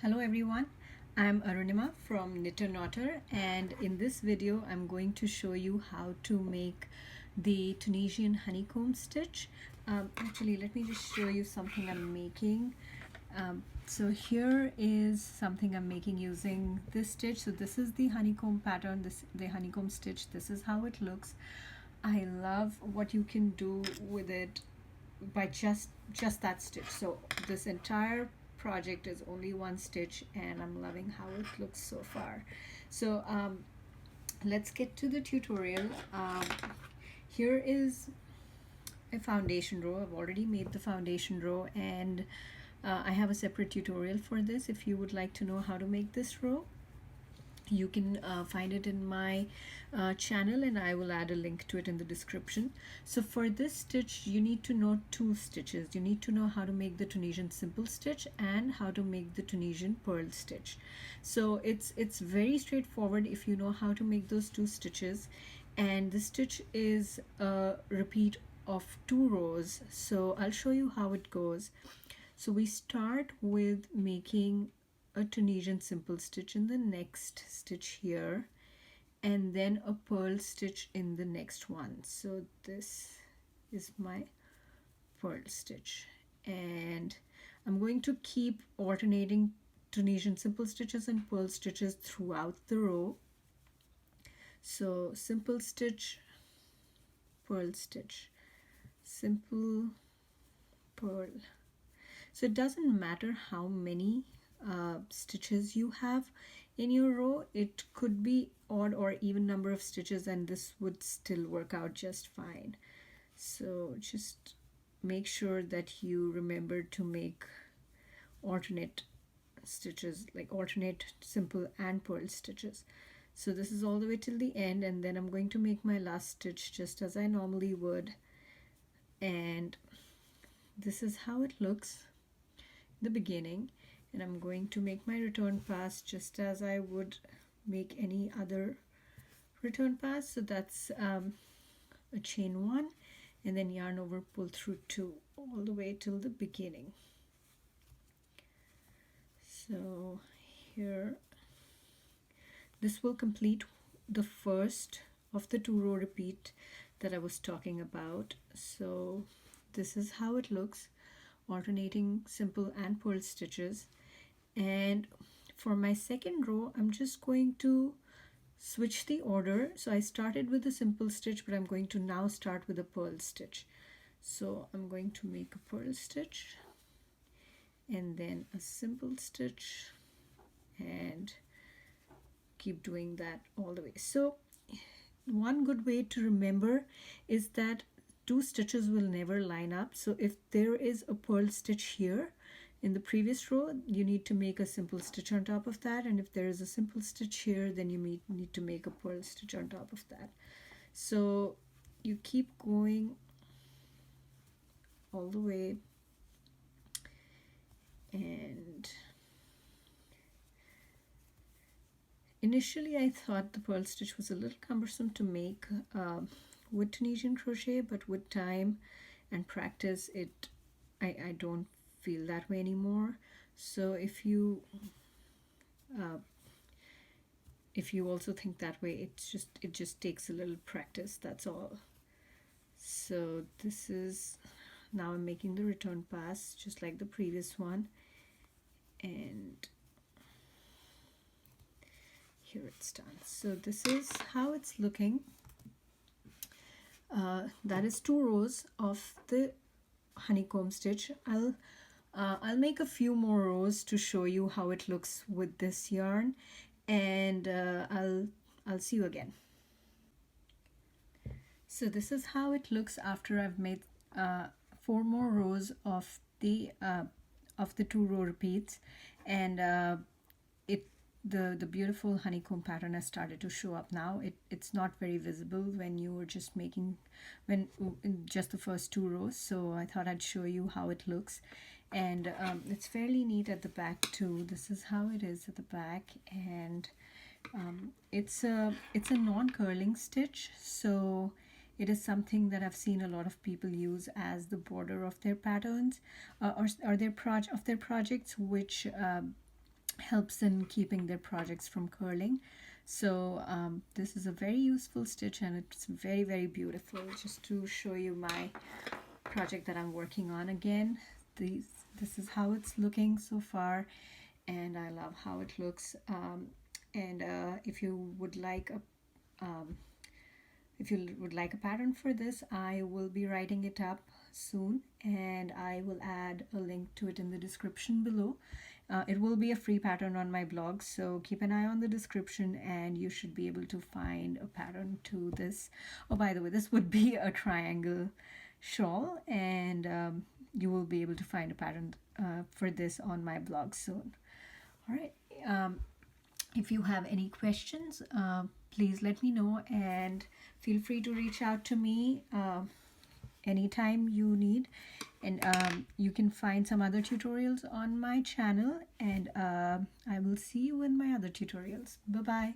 Hello everyone, I'm Arunima from Knitter Knotter, and in this video I'm going to show you how to make the Tunisian honeycomb stitch. Actually, let me just show you something I'm making. So here is something I'm making using this stitch. So this is the honeycomb pattern, the honeycomb stitch. This is how it looks. I love what you can do with it by just that stitch. So this entire project is only one stitch and I'm loving how it looks so far. So let's get to the tutorial. Here is a foundation row. I've already made the foundation row, and I have a separate tutorial for this. If you would like to know how to make this row, you can find it in my channel, and I will add a link to it in the description. So for this stitch you need to know two stitches. You need to know how to make the Tunisian simple stitch and how to make the Tunisian pearl stitch. So it's very straightforward if you know how to make those two stitches, and the stitch is a repeat of 2 rows. So I'll show you how it goes. So we start with making a Tunisian simple stitch in the next stitch here, and then a pearl stitch in the next one. So this is my pearl stitch, and I'm going to keep alternating Tunisian simple stitches and pearl stitches throughout the row. So simple stitch, pearl stitch, simple, pearl. So it doesn't matter how many stitches you have in your row. It could be odd or even number of stitches, and this would still work out just fine. So just make sure that you remember to make alternate stitches, like alternate simple and pearl stitches. So this is all the way till the end, and then I'm going to make my last stitch just as I normally would, and this is how it looks in the beginning. And I'm going to make my return pass just as I would make any other return pass. So that's a chain 1, and then yarn over, pull through 2 all the way till the beginning. So here, this will complete the first of the 2 row repeat that I was talking about. So this is how it looks, alternating simple and pearl stitches. And for my second row, I'm just going to switch the order. So I started with a simple stitch, but I'm going to now start with a pearl stitch. So I'm going to make a pearl stitch and then a simple stitch, and keep doing that all the way. So one good way to remember is that 2 stitches will never line up. So if there is a pearl stitch here in the previous row, you need to make a simple stitch on top of that, and if there is a simple stitch here, then you need to make a pearl stitch on top of that. So you keep going all the way, and initially I thought the pearl stitch was a little cumbersome to make with Tunisian crochet, but with time and practice, I don't feel that way anymore. So if you also think that way, it just takes a little practice, that's all. So this is, now I'm making the return pass just like the previous one, and here it's done. So this is how it's looking. That is 2 rows of the honeycomb stitch. I'll make a few more rows to show you how it looks with this yarn, and I'll see you again. So this is how it looks after I've made 4 more rows of the 2 row repeats, and the beautiful honeycomb pattern has started to show up now. It's not very visible when you were just making, in just the first 2 rows. So I thought I'd show you how it looks, and it's fairly neat at the back too. This is how it is at the back, and it's a non-curling stitch, so it is something that I've seen a lot of people use as the border of their patterns, or their projects, which helps in keeping their projects from curling. So this is a very useful stitch, and it's very beautiful. Just to show you my project that I'm working on again, this is how it's looking so far, and I love how it looks. And if you would like a pattern for this, I will be writing it up soon, and I will add a link to it in the description below. It will be a free pattern on my blog, so keep an eye on the description and you should be able to find a pattern to this. Oh, by the way, this would be a triangle shawl, and you will be able to find a pattern for this on my blog soon. All right. If you have any questions, please let me know, and feel free to reach out to me anytime you need. And you can find some other tutorials on my channel, and I will see you in my other tutorials. Bye bye.